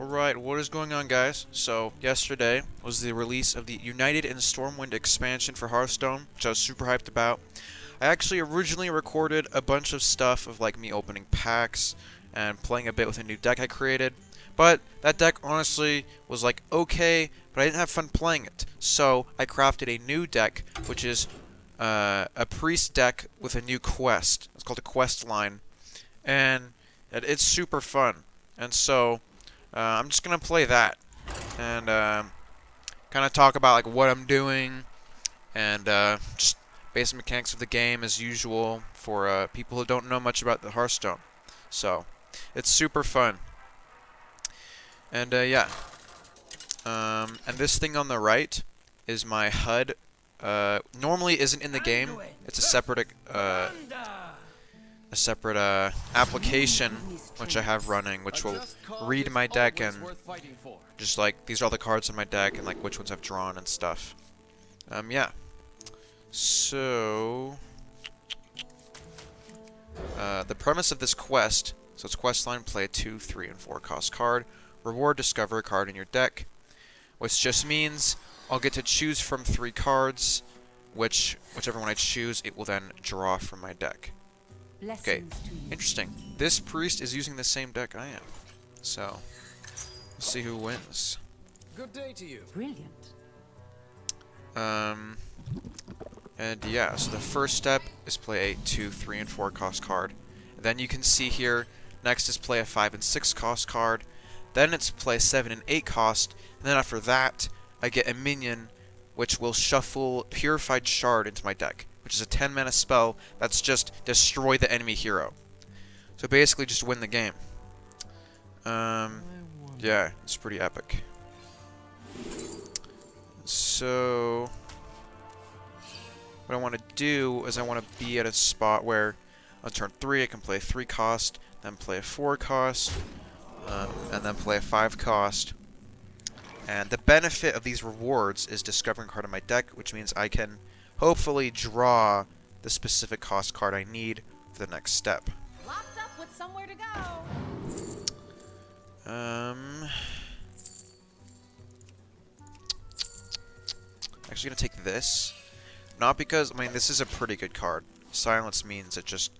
Alright, what is going on, guys? So, yesterday was the release of the United and Stormwind expansion for Hearthstone, which I was super hyped about. I actually originally recorded a bunch of stuff of like me opening packs and playing a bit with a new deck I created, but that deck honestly was like okay, but I didn't have fun playing it. So, I crafted a new deck, which is a priest deck with a new quest. It's called a quest line, and it's super fun. And so, I'm just gonna play that and kind of talk about like what I'm doing and just basic mechanics of the game as usual for people who don't know much about the Hearthstone. So it's super fun. And yeah, and this thing on the right is my HUD. Normally isn't in the game. It's a separate application which I have running, which will read my deck and just like these are all the cards in my deck and like which ones I've drawn and stuff. Yeah. So the premise of this quest, so it's quest line: play a 2, 3, and 4 cost card. Reward: discover a card in your deck, which just means I'll get to choose from 3 cards, whichever one I choose, it will then draw from my deck. Okay, interesting. This priest is using the same deck I am, so let's see who wins. Good day to you. Brilliant. And yeah, so the first step is play a 2, 3, and 4 cost card. And then you can see here, next is play a 5 and 6 cost card. Then it's play 7 and 8 cost. And then after that, I get a minion, which will shuffle Purified Shard into my deck, which is a 10 mana spell that's just destroy the enemy hero. So basically just win the game. Yeah, it's pretty epic. So what I want to do is I want to be at a spot where on turn 3 I can play a 3 cost, then play a 4 cost, and then play a 5 cost. And the benefit of these rewards is discovering a card in my deck, which means I can hopefully draw the specific cost card I need for the next step. Locked up with somewhere to go. Actually gonna take this. Not because, I mean, this is a pretty good card. Silence means it just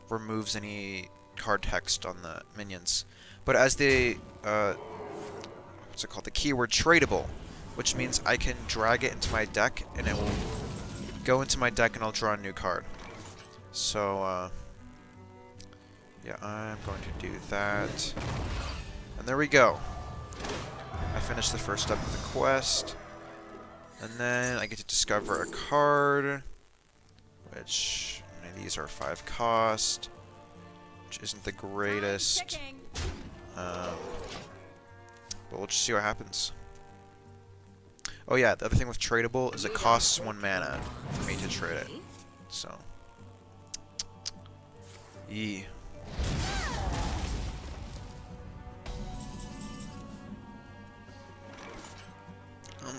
removes any card text on the minions. But as the, what's it called? The keyword tradable, which means I can drag it into my deck and it will go into my deck and I'll draw a new card. So, yeah, I'm going to do that. And there we go. I finished the first step of the quest. And then I get to discover a card, which, I mean, these are 5 cost, which isn't the greatest. But we'll just see what happens. Oh yeah, the other thing with tradable is it costs 1 mana for me to trade it. So, yee.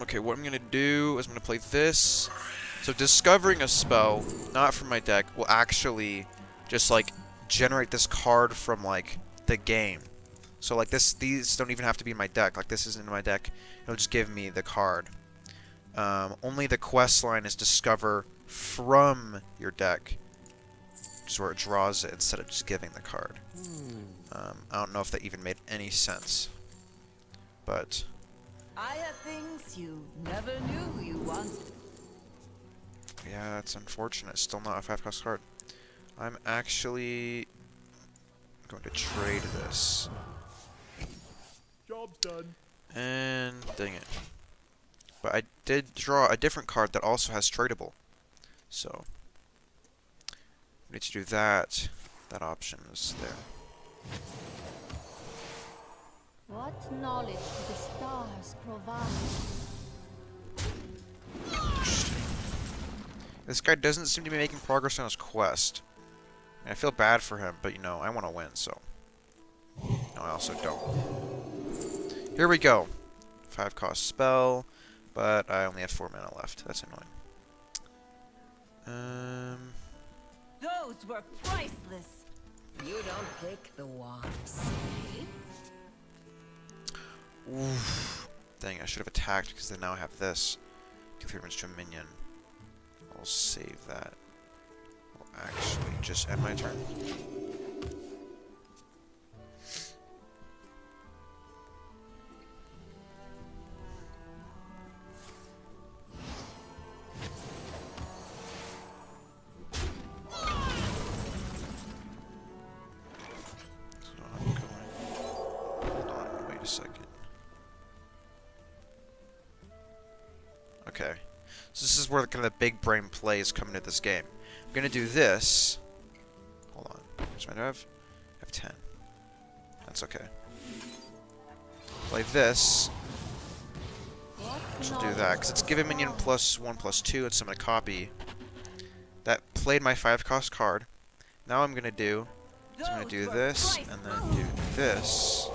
Okay, what I'm gonna do is I'm gonna play this. So discovering a spell, not from my deck, will actually just like generate this card from like the game. So like these don't even have to be in my deck. Like this isn't in my deck. It'll just give me the card. Only the quest line is discover from your deck, which is where it draws it instead of just giving the card. I don't know if that even made any sense, but I have things you never knew you wanted. yeah, that's unfortunate. Still not a 5 cost card. I'm actually going to trade this. Job's done. And dang it. But I did draw a different card that also has tradable. So we need to do that. That option is there. What knowledge do the stars provide? This guy doesn't seem to be making progress on his quest. I feel bad for him, but you know, I want to win, so. No, I also don't. Here we go. 5 cost spell, but I only have 4 mana left. That's annoying. Those were priceless. You don't pick the ones. Oof. Dang, I should have attacked because then now I have this. Give 3 damage to a minion. I'll save that. I'll actually just end my turn. Okay, so this is where kind of the big brain plays come into this game. I'm gonna do this. Hold on. Here's my drive. I have 10. That's okay. Play this. Which will do that, because it's giving minion +1/+2 and summon a copy. That played my 5-cost card. Now I'm gonna do is I'm gonna do this and then do this.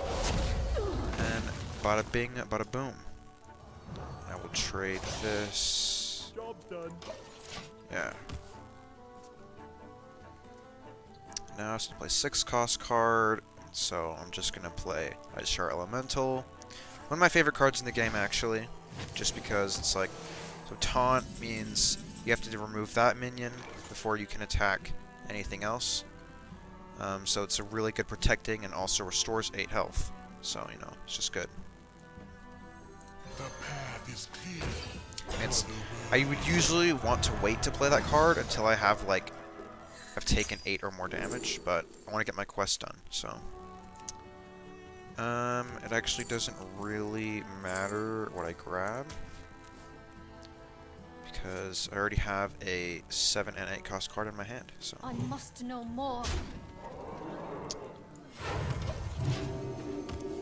And bada bing, bada boom. I will trade this. Job done. Yeah. Now it's gonna play 6-cost card, so I'm just gonna play Ice Shard Elemental. One of my favorite cards in the game, actually, just because it's like, so taunt means you have to remove that minion before you can attack anything else. So it's a really good protecting and also restores 8 health. So, you know, it's just good. The path is clear. I would usually want to wait to play that card until I have, like, I've taken 8 or more damage, but I want to get my quest done, so. It actually doesn't really matter what I grab, because I already have a 7 and 8 cost card in my hand, so. I must know more.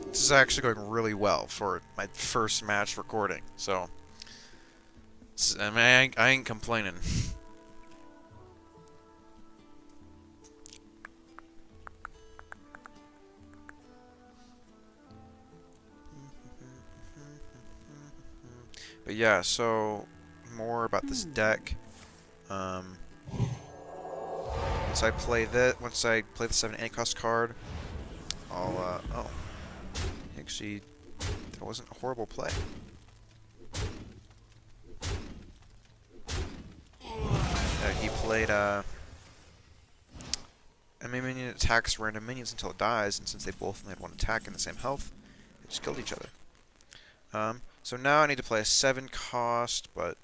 This is actually going really well for my first match recording, so. I mean, I ain't complaining. But yeah, so more about this deck. Once I play the 7 and 8 cost card, I'll oh, actually, that wasn't a horrible play. He played enemy minion attacks random minions until it dies, and since they both only had 1 attack and the same health, they just killed each other. So now I need to play a 7 cost, but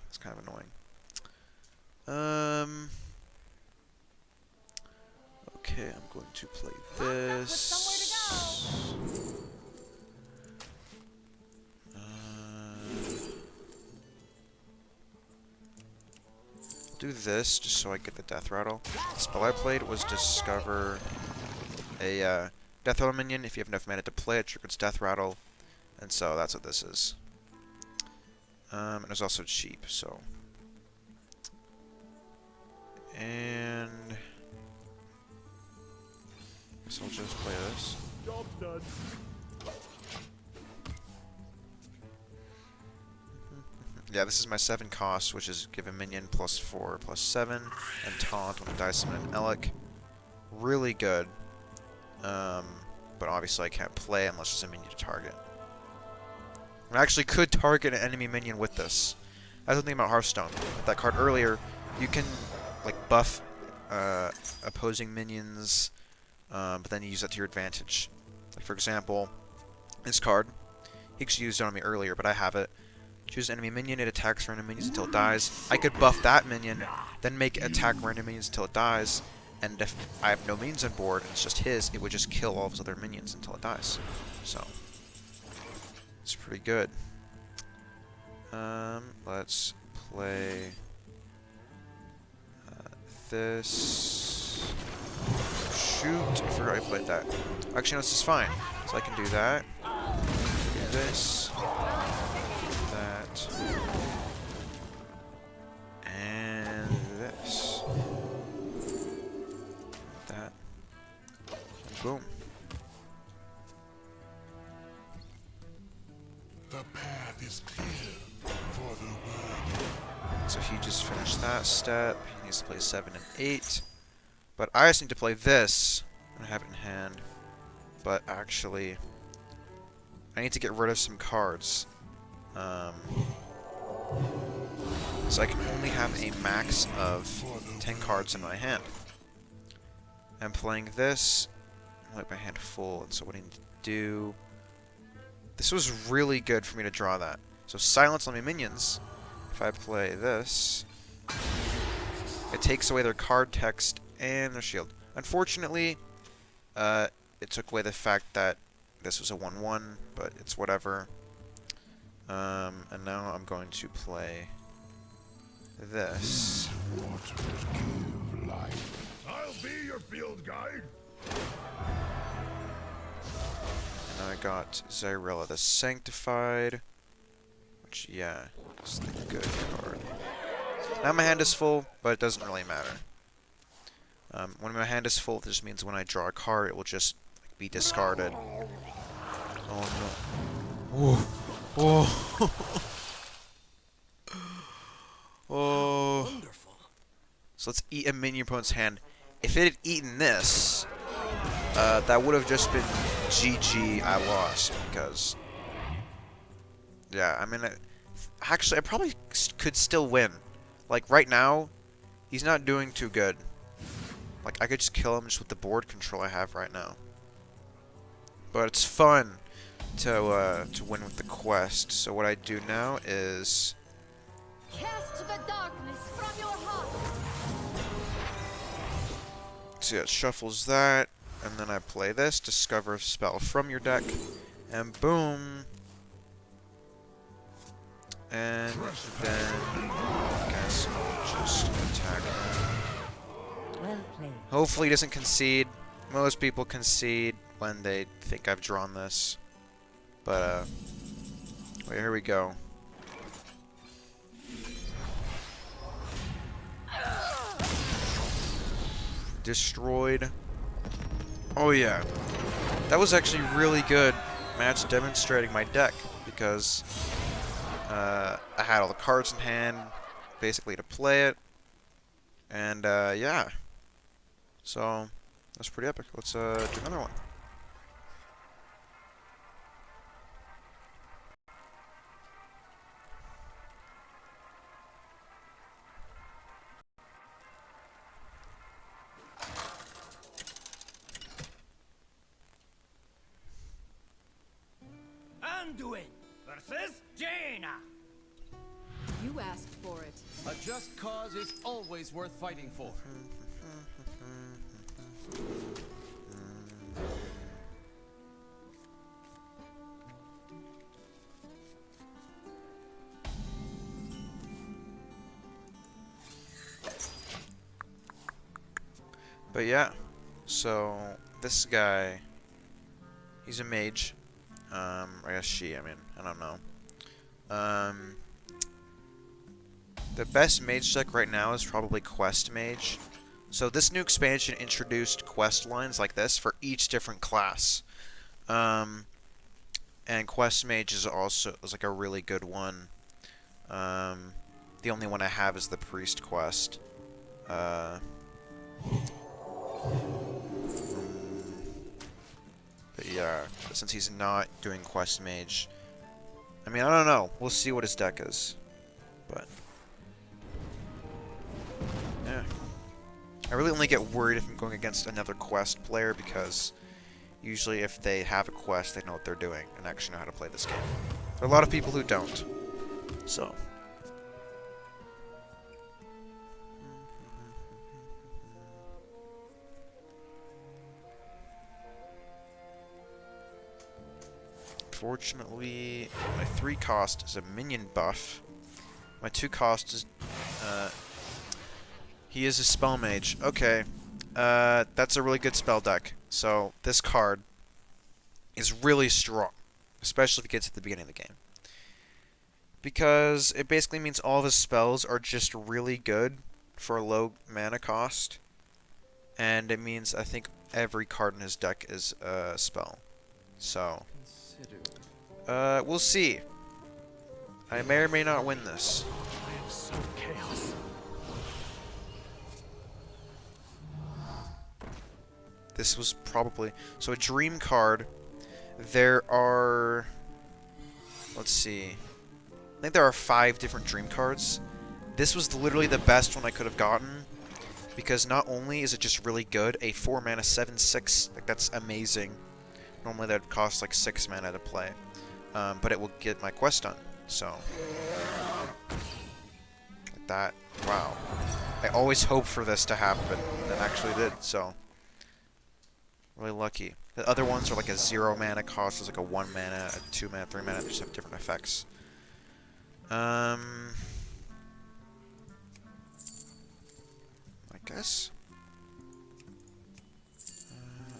it's kind of annoying. Okay, I'm going to play this. Do this just so I get the death rattle. The spell I played was discover a death rattle minion. If you have enough mana to play it, triggers death rattle. And so that's what this is. And it's also cheap, so. And I guess I'll just play this. Job done. Yeah, this is my 7 cost, which is give a minion +4/+7, and taunt when it dies summon an Elec. Really good. But obviously I can't play unless there's a minion to target. I actually could target an enemy minion with this. That's the thing about Hearthstone. With that card earlier, you can like buff opposing minions, but then you use that to your advantage. Like for example, this card, he actually used it on me earlier, but I have it. Choose an enemy minion, it attacks random minions until it dies. I could buff that minion, then make it attack random minions until it dies, and if I have no minions on board and it's just his, it would just kill all of his other minions until it dies. So it's pretty good. Let's play this. Shoot! I forgot I played that. Actually, no, this is fine. So I can do that. Do this. That. And this. That. And boom. The path is clear for the world. So he just finished that step. He needs to play 7 and 8. But I just need to play this. I have it in hand. But actually, I need to get rid of some cards. So I can only have a max of 10 cards in my hand. I'm playing this. I like my hand full, and so what I need to do... This was really good for me to draw that. So silence on my minions. If I play this, it takes away their card text and their shield. Unfortunately, it took away the fact that this was a 1/1, but it's whatever. And now I'm going to play this. I'll be your field guide. And I got Zyrella the Sanctified, which, yeah, is the good card. Now my hand is full, but it doesn't really matter. When my hand is full, this means when I draw a card, it will just be discarded. Oh no. Whoa. Oh. Wonderful. So let's eat a minion opponent's hand. If it had eaten this, that would have just been GG, I lost, because... Yeah, I mean, actually, I probably could still win. Like, right now, he's not doing too good. Like, I could just kill him just with the board control I have right now. But it's fun to win with the quest. So what I do now is... Cast the darkness from your heart. So yeah, it shuffles that, and then I play this, discover a spell from your deck, and boom. And then I guess I'll just attack him. Well played. Hopefully he doesn't concede. Most people concede when they think I've drawn this. But, wait, here we go. Destroyed. Oh yeah. That was actually really good match demonstrating my deck, because I had all the cards in hand, basically, to play it. And, yeah. So, that's pretty epic. Let's, do another one. Anduin versus Jaina. You asked for it. A just cause is always worth fighting for. But yeah, so this guy, he's a mage. I guess she, I mean, I don't know. The best mage deck right now is probably Quest Mage. So this new expansion introduced quest lines like this for each different class. And Quest Mage is like a really good one. The only one I have is the Priest Quest. But yeah, since he's not doing Quest Mage, I mean, I don't know. We'll see what his deck is. But yeah, I really only get worried if I'm going against another Quest player, because usually if they have a quest, they know what they're doing and actually know how to play this game. There are a lot of people who don't. So. Unfortunately, my 3 cost is a minion buff. My 2 cost is, he is a spell mage. Okay, that's a really good spell deck. So this card is really strong, especially if it gets at the beginning of the game, because it basically means all of his spells are just really good for a low mana cost, and it means I think every card in his deck is a spell. So. We'll see. I may or may not win this. I am so chaos. This was probably... So a dream card, there are let's see. I think there are 5 different dream cards. This was literally the best one I could have gotten, because not only is it just really good, a 4 mana 7/6, like that's amazing. Normally that would cost like 6 mana to play, but it will get my quest done. So like that, wow. I always hope for this to happen, and it actually did. So really lucky. The other ones are like a 0 mana cost. There's like a 1 mana, a 2 mana, 3 mana. They just have different effects. I guess.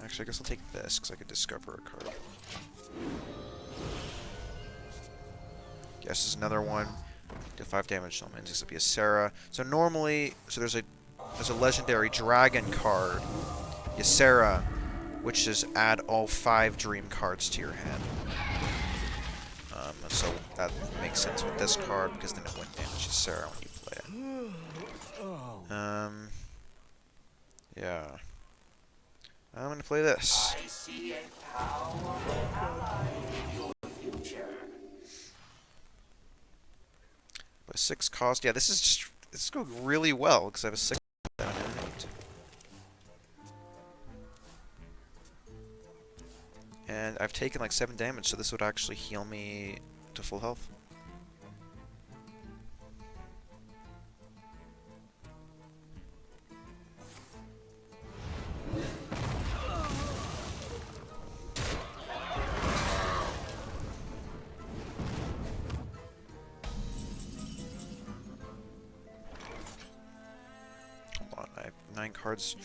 Actually, I guess I'll take this because I could discover a card. Yes, this is another one. Do 5 damage. No means this will be a Sarah. So normally, there's a legendary dragon card, Ysera, which is add all 5 dream cards to your hand. So that makes sense with this card because then it wouldn't damage Ysera when you play it. Yeah. I'm gonna play this. I see a powerful ally in your future. By 6 cost. Yeah, this is going really well because I have a 6 down and an 8. And I've taken like 7 damage, so this would actually heal me to full health. Hold on, I have 9 cards.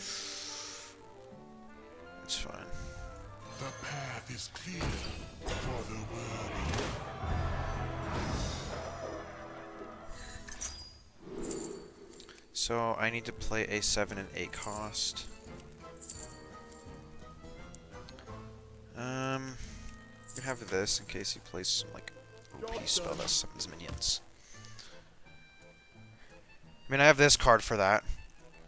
It's fine. The path is clear for the worthy. So I need to play a 7 and 8 cost. You have this in case he plays some like OP spell that summons minions. I mean, I have this card for that.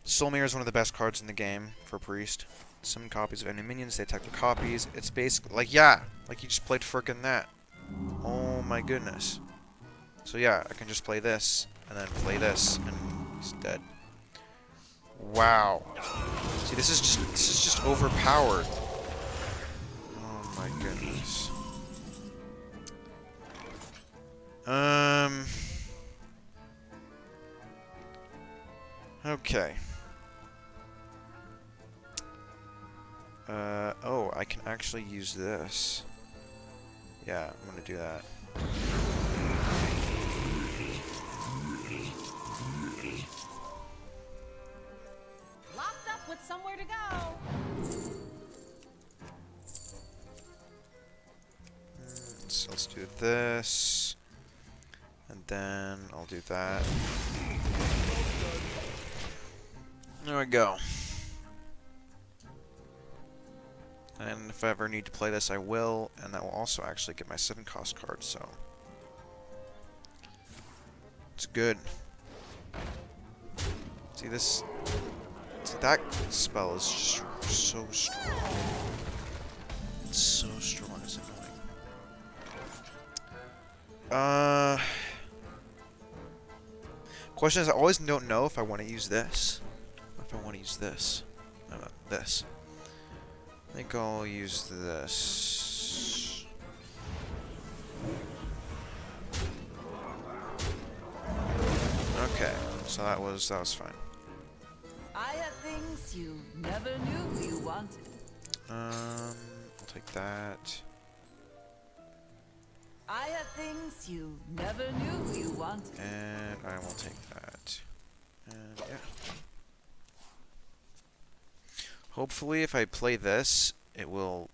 Soulmere is one of the best cards in the game for Priest. Summon copies of enemy minions, they attack the copies. It's basically like, yeah, like you just played frickin' that. Oh my goodness. So yeah, I can just play this and then play this and he's dead. Wow. See, this is just overpowered. Oh my goodness. Okay. Oh, I can actually use this. Yeah, I'm gonna do that. Locked up with somewhere to go. So let's do this. And then I'll do that. There we go. And if I ever need to play this, I will. And that will also actually get my 7 cost card, so. It's good. See this? See, that spell is just so strong. It's so strong, it's annoying. Question is, I always don't know if I want to use this. Or if I want to use this. This. I think I'll use this. Okay, so that was fine. I have things you never knew you wanted. I'll take that. I have things you never knew you wanted. And I will take that. And yeah. Hopefully if I play this, it will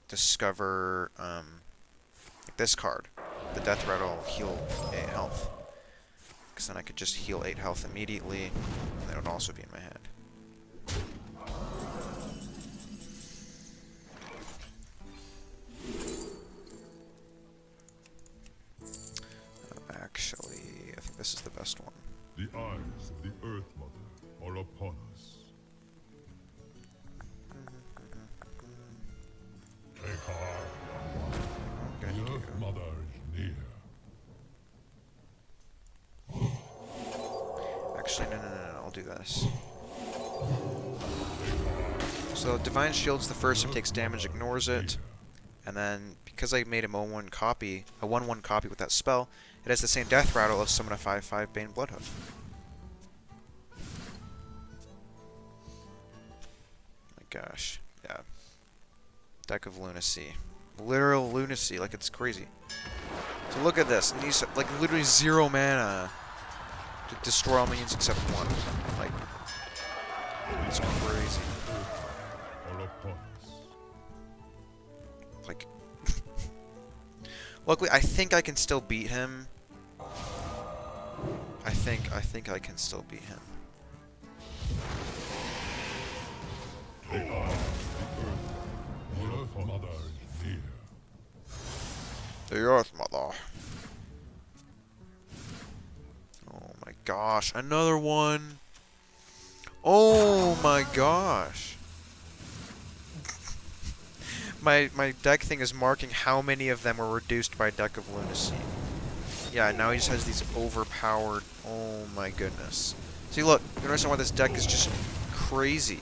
discover like this card. The Death Rattle will heal 8 health. Because then I could just heal 8 health immediately, and that would also be in my hand. Actually, I think this is the best one. The eyes of the Earth Mother are upon us. Take heart. Okay. The Earth Mother is near. Divine Shield's the first time takes damage, ignores it. And then, because I made a 1/1 copy with that spell, it has the same death rattle of summon a 5/5 Bane Bloodhoof. My gosh, yeah. Deck of Lunacy. Literal lunacy, like it's crazy. So look at this, and he's like literally 0 mana to destroy all minions except one. Like, it's crazy. Like, luckily, I think I can still beat him. I think I can still beat him. The Earth Mother. Oh my gosh, another one. Oh my gosh. My deck thing is marking how many of them were reduced by Deck of Lunacy. Yeah, now he just has these overpowered. Oh my goodness. See, look, you understand why this deck is just crazy.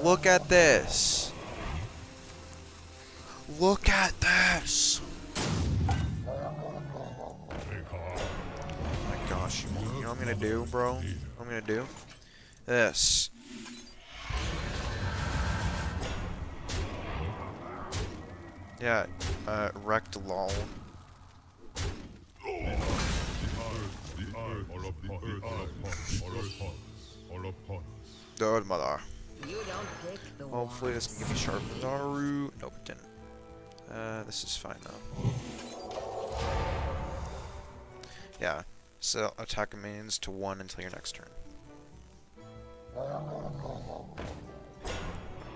Look at this. Look at this. Oh my gosh, you know what I'm gonna do, bro? What I'm gonna do? This. Yeah, wrecked lol. Good mother. Hopefully this can give me Sharp Naru. Nope, it didn't. This is fine though. Yeah, so attack minions to 1 until your next turn.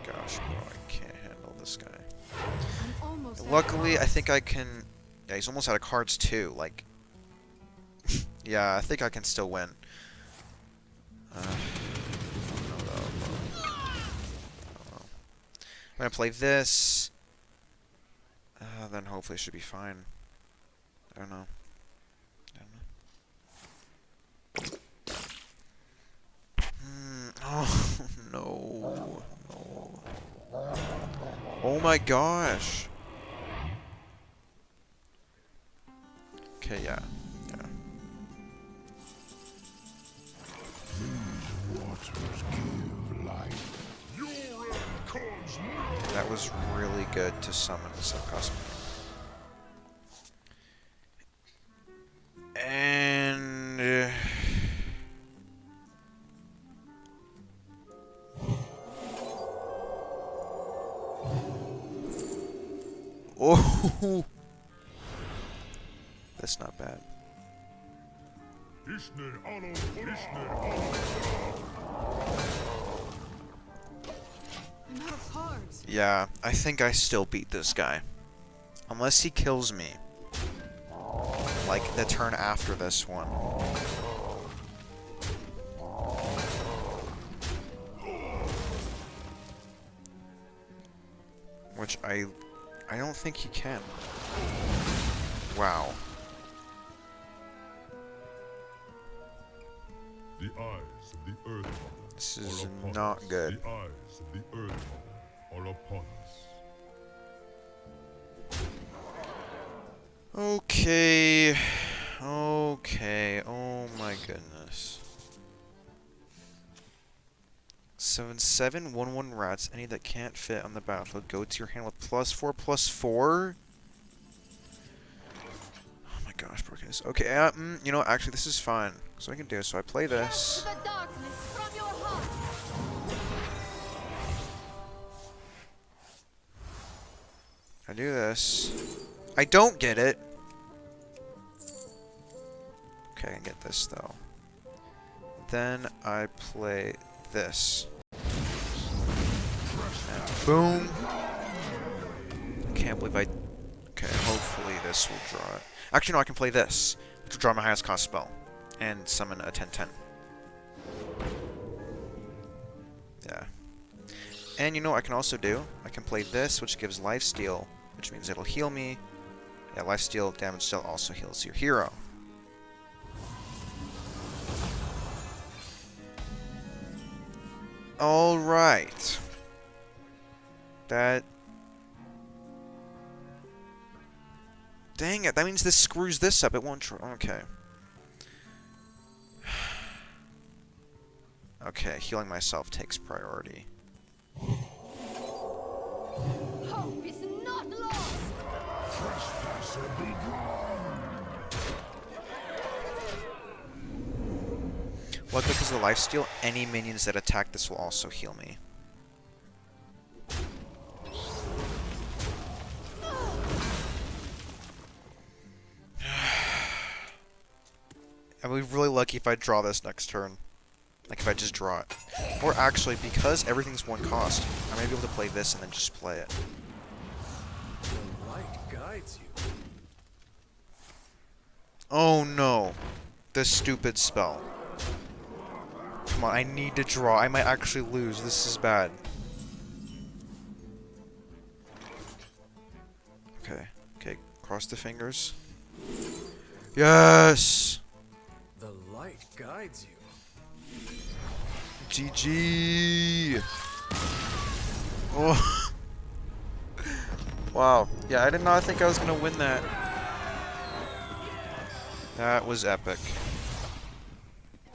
Gosh, bro, I can't handle this guy. Luckily, I think I can... Yeah, he's almost out of cards too, like... yeah, I think I can still win. I'm gonna play this. Then hopefully it should be fine. I don't know. Oh, no. No. Oh my gosh. Okay, yeah. That was really good to summon the subcosmic. And... oh! That's not bad. I'm out of cards. Yeah, I think I still beat this guy. Unless he kills me. Like, the turn after this one. Which I don't think he can. Wow. The eyes of the Earth This is not good. The eyes of the Earth are upon us. Okay. Okay. Oh my goodness. 7/7 1/1 rats. Any that can't fit on the battlefield go to your hand with +4/+4. Oh my gosh, Brookus. Okay, you know, actually, this is fine. So I can do. So I play this. To the darkness from your heart. I do this. I don't get it. Okay, I can get this though. Then I play this. And boom. I can't believe I... Okay, hopefully this will draw it. Actually, no, I can play this, which will draw my highest cost spell. And summon a 10/10. Yeah. And you know what I can also do? I can play this, which gives lifesteal, which means it'll heal me. Yeah, lifesteal damage still also heals your hero. Alright. That... Dang it, that means this screws this up. It won't okay. Okay, healing myself takes priority. Hope is not lost! Trespasser be gone. Well, because of the lifesteal, any minions that attack this will also heal me. I'll be really lucky if I draw this next turn. Like if I just draw it. Or actually, because everything's one cost, I might be able to play this and then just play it. The light guides you. Oh no. This stupid spell. Come on, I need to draw. I might actually lose. This is bad. Okay. Okay, cross the fingers. Yes! The light guides you. GG! Oh. Wow. Yeah, I did not think I was gonna win that. That was epic.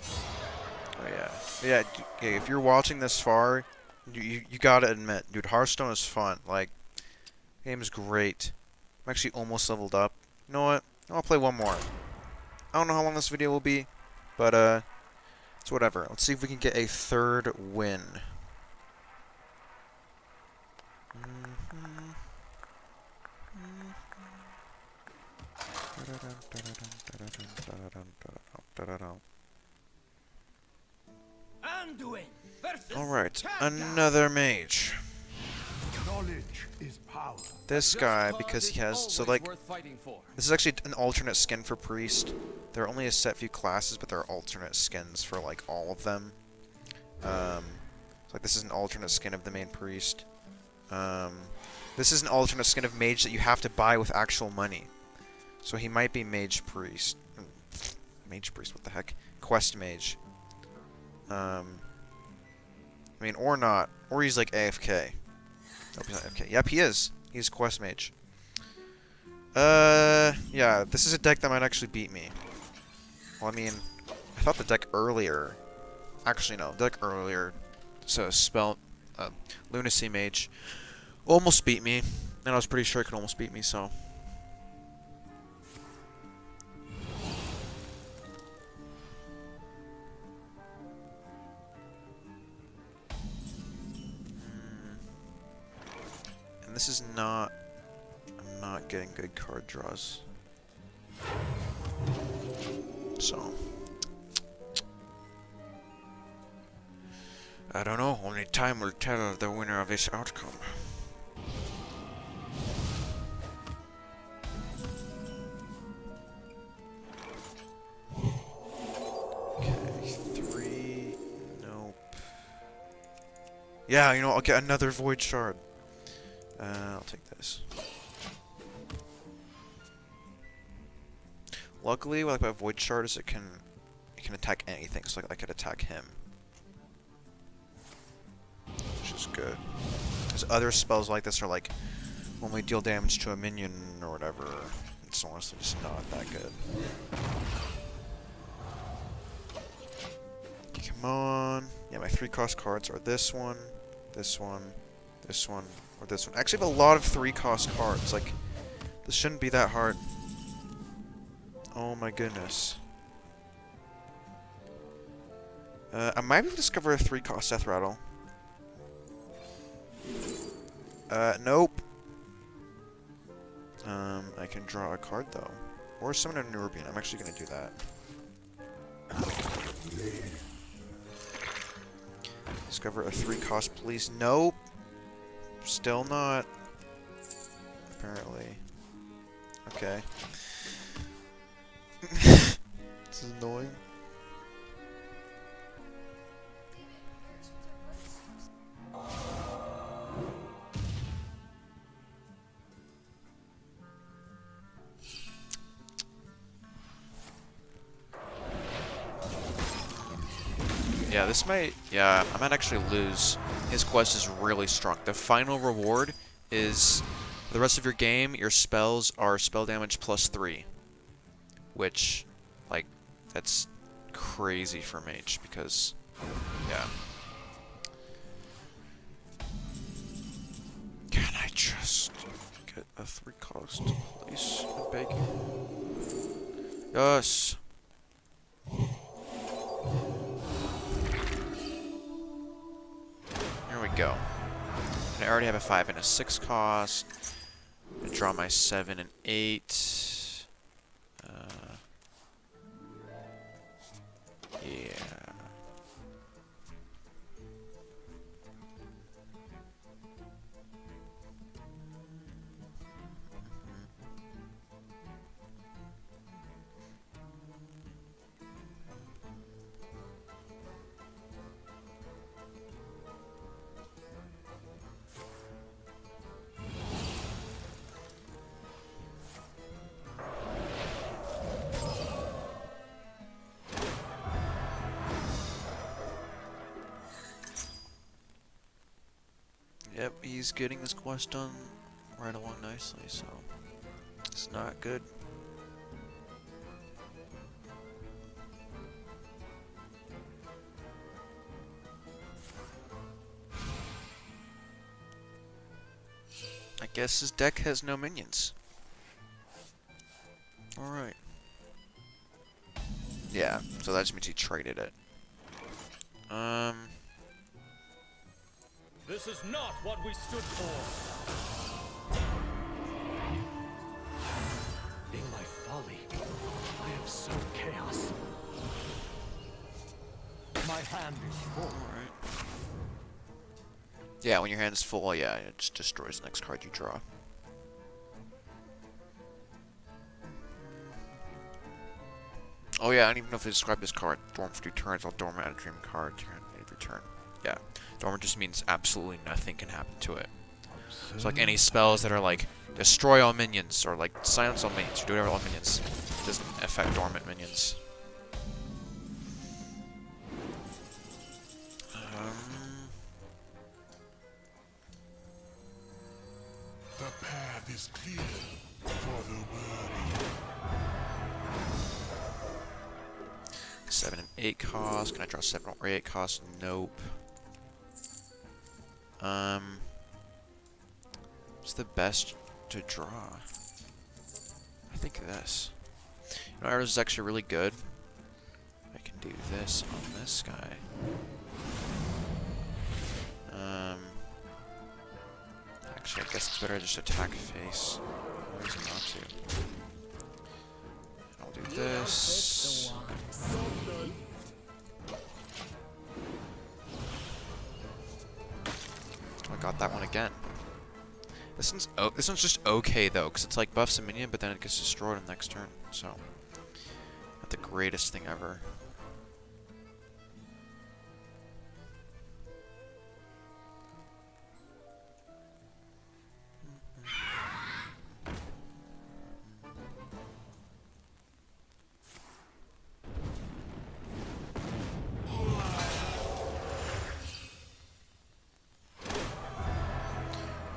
Oh yeah. Yeah, if you're watching this far, you gotta admit, dude, Hearthstone is fun. Like, game is great. I'm actually almost leveled up. You know what? I'll play one more. I don't know how long this video will be, but it's whatever. Let's see if we can get a third win. Anduin versus Alright, Kanga. another mage. Knowledge is power. This Just guy, cause because is he has, so always like, worth fighting for. this is actually an alternate skin for Priest. There are only a set few classes, but there are alternate skins for, like, all of them. So, like, this is an alternate skin of the main Priest. This is an alternate skin of Mage that you have to buy with actual money. So he might be Mage Priest. Mage Priest, what the heck? Quest Mage. I mean, or not. Or he's, like, AFK. Nope, he's not AFK. Yep, he is. He's Quest Mage. Yeah, this is a deck that might actually beat me. Well, I mean, I thought the deck earlier... Actually, no, the deck earlier... So, Lunacy Mage almost beat me. And I was pretty sure it could almost beat me, so... And this is not... I'm not getting good card draws. So... I don't know, only time will tell the winner of this outcome. Okay, 3... Nope. Yeah, you know, I'll get another Void Shard. I'll take this. Luckily, what I like about Void Shard is it can attack anything, so like I could attack him. Which is good. Because other spells like this are like, only deal damage to a minion or whatever. It's honestly just not that good. Come on. Yeah, my 3-cost cards are this one, this one, this one, or this one. I actually have a lot of 3-cost cards. Like, this shouldn't be that hard. Oh my goodness. I might be able to discover a 3-cost Death Rattle. Nope. I can draw a card though. Or summon a Nurubian. I'm actually gonna do that. Discover a 3-cost, please. Nope. Still not. Apparently. Okay. This is annoying. Yeah, this might... Yeah, I might actually lose. his quest is really strong. The final reward is, for the rest of your game, your spells are spell damage +3. Which, like, that's crazy for mage, because, yeah. Can I just get a 3-cost, please? I'm begging. Yes! Here we go. And I already have a 5 and a 6 cost. I draw my 7 and 8. Yeah. Yep, he's getting his quest done right along nicely, so it's not good. I guess his deck has no minions. Alright. Yeah, so that just means he traded it. This is not what we stood for. In my folly, I have sown chaos. My hand is full. Alright. Yeah, when your hand is full, yeah, it just destroys the next card you draw. Oh yeah, I don't even know if they describe this card. Dorm for 2 turns, I'll dormant a dream card. Every turn. Yeah. Dormant just means absolutely nothing can happen to it. So like any spells that are like destroy all minions or like silence all minions or do whatever all minions, it doesn't affect dormant minions. The path is clear for the worthy. 7 and 8 cost. Can I draw 7 or 8 cost? Nope. What's the best to draw? I think this. You know, ours is actually really good. I can do this on this guy. Actually, I guess it's better to just attack face. No reason not to. I'll do this. I got that one again. This one's just okay though, because it's like buffs a minion, but then it gets destroyed on the next turn. So, not the greatest thing ever.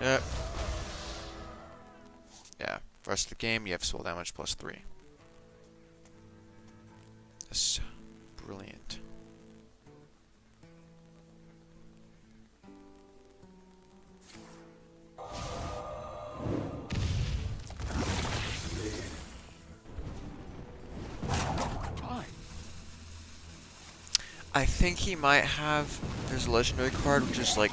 Yep. Yeah. Rest of the game, you have spell damage +3. That's brilliant. I think he might have. There's a legendary card which is like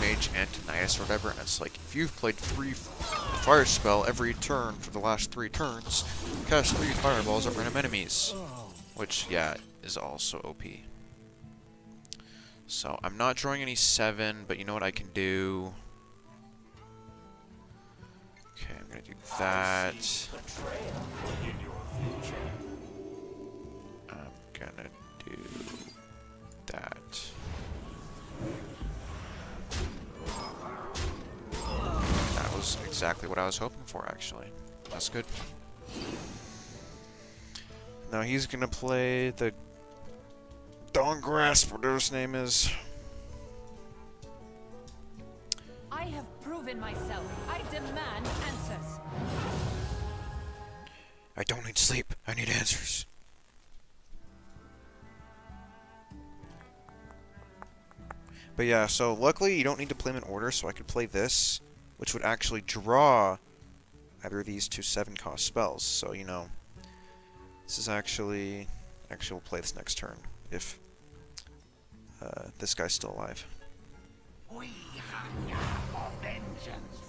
Mage Antonitis or whatever, and it's like if you've played 3 fire spell every turn for the last 3 turns, cast 3 fireballs at random enemies. Which, yeah, is also OP. So I'm not drawing any 7, but you know what I can do? Okay, I'm gonna do that. I'm gonna do that. That was exactly what I was hoping for, actually. That's good. Now he's gonna play the Dawn Grasp, whatever his name is. I have proven myself. I demand answers. I don't need sleep. I need answers. But yeah, so luckily you don't need to play them in order, so I could play this, which would actually draw either of these two 7-cost spells. So, you know, this is actually we'll play this next turn, if this guy's still alive. We hunger for vengeance.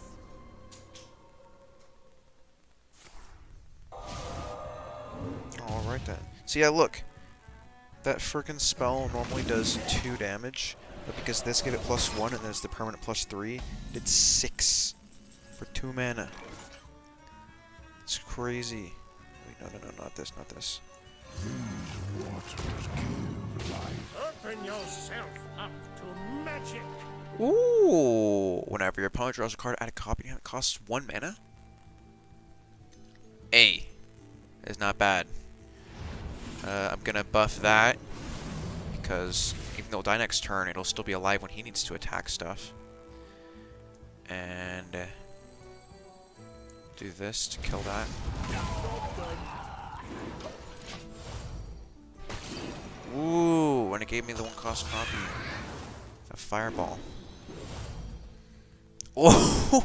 Alright then. So yeah, look. That frickin' spell normally does 2 damage, but because this gave it +1 and there's the permanent +3, it did 6 for 2 mana. It's crazy. Wait, no, not this, not this. These waters give life. Open yourself up to magic. Ooh! Whenever your opponent draws a card, add a copy and it costs 1 mana? A. Is not bad. I'm gonna buff that, because even though it'll die next turn, it'll still be alive when he needs to attack stuff. And do this to kill that. Ooh, and it gave me the 1-cost copy. A fireball. Oh!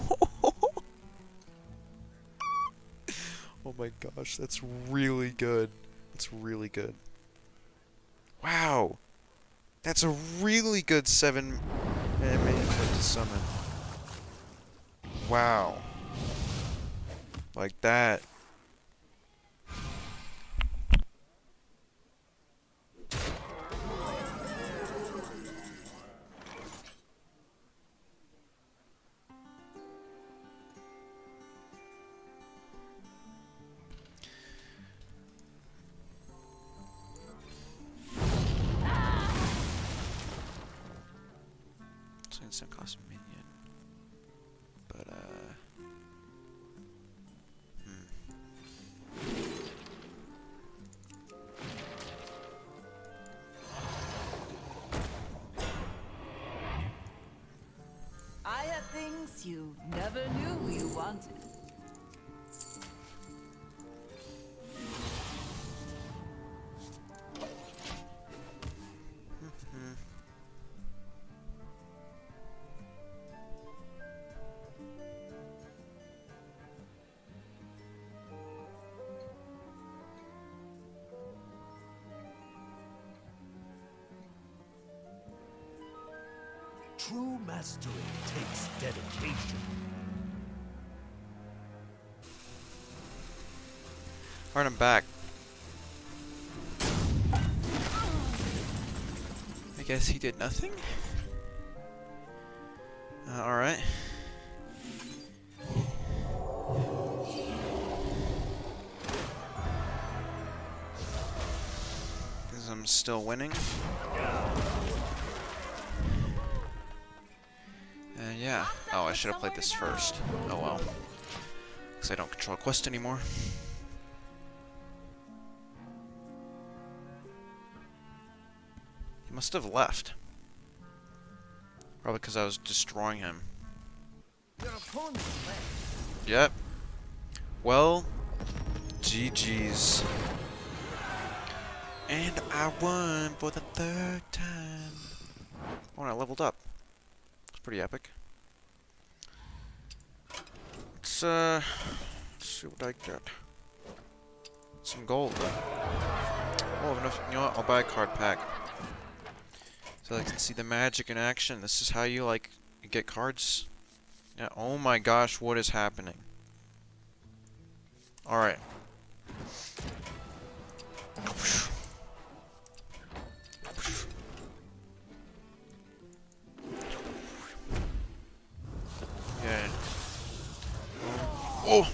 Oh my gosh, that's really good. That's really good. Wow! That's a really good 7 mana input to summon. Wow. Like that. Instant cost minion, but I have things you never knew you wanted. True mastery takes dedication. alright, I'm back. I guess he did nothing? Alright. Because I'm still winning. Yeah. Oh, I should have played this first. Oh well. Because I don't control quest anymore. He must have left. Probably because I was destroying him. Your opponent left. Yep. Well, GG's. And I won for the 3rd time. Oh, and I leveled up. It's pretty epic. Let's see what I get. Some gold, though. Oh, I have enough. You know what? I'll buy a card pack. So I can see the magic in action. This is how you, like, get cards. Yeah, oh my gosh, what is happening? Alright. Yeah. Oh!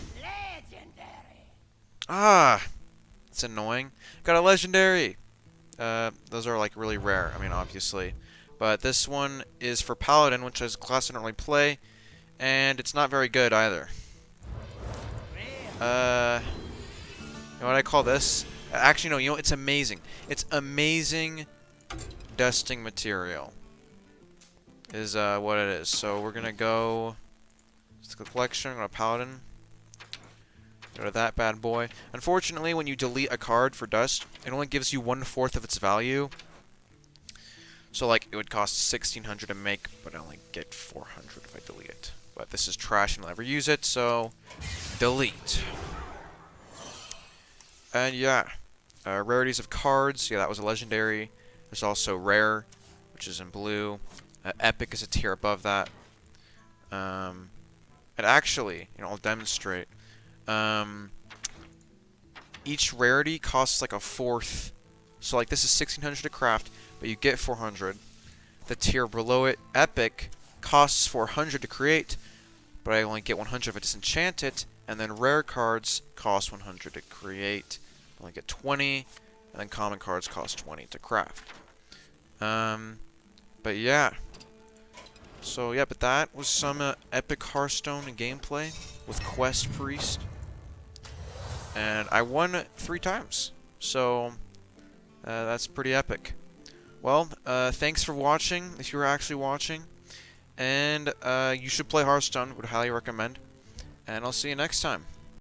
Ah! It's annoying. Got a legendary! Those are, like, really rare. I mean, obviously. But this one is for Paladin, which is a class I don't really play. And it's not very good, either. You know what I call this? Actually, no, you know, it's amazing. It's amazing dusting material. is what it is. So we're gonna go to the collection, go to Paladin, go to that bad boy. Unfortunately, when you delete a card for dust, it only gives you 1/4 of its value. So like it would cost 1,600 to make, but I only get 400 if I delete it. But this is trash and I'll never use it, so delete. And yeah, rarities of cards. Yeah, that was a legendary. There's also rare, which is in blue. Epic is a tier above that. And actually, I'll demonstrate. Each rarity costs like a fourth. So like this is 1,600 to craft, but you get 400. The tier below it, Epic, costs 400 to create, but I only get 100 if I disenchant it. And then rare cards cost 100 to create. I only get 20, and then common cards cost 20 to craft. But yeah. So yeah, but that was some epic Hearthstone gameplay with Quest Priest. And I won 3 times. So that's pretty epic. Well, thanks for watching, if you were actually watching. And you should play Hearthstone, would highly recommend. And I'll see you next time.